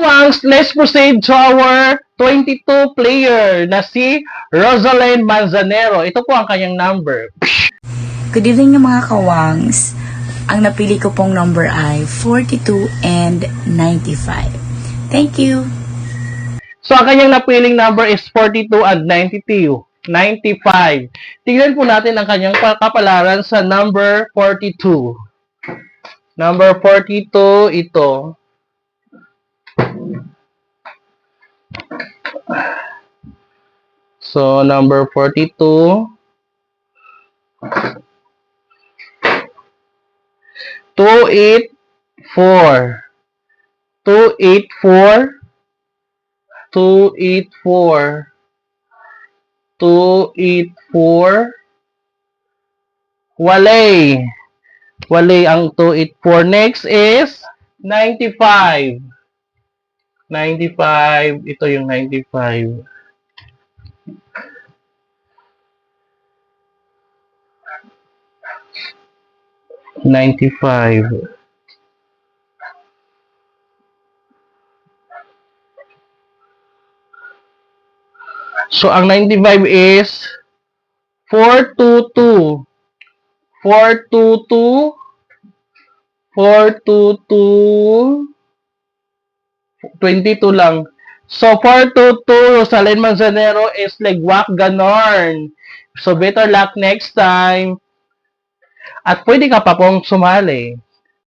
kawangs, let's proceed to our 22 player na si Rosalind Manzanero. Ito po ang kanyang number. Good evening mga kawangs. Ang napili ko pong number ay 42 and 95. Thank you. So, ang kanyang napiling number is 42 and 92. 95. Tingnan po natin ang kanyang kapalaran sa number 42. Number 42, ito. So, number 42. 284. 284. 284. 284. Walay. Walay ang 284. Next is 95. 95. Ito yung 95. So, ang 95 is 422. 422. 422. 22 lang. So, 422, Rosalind Manzanero is legwak ganorn. So, better luck next time. At pwede ka pa pong sumali.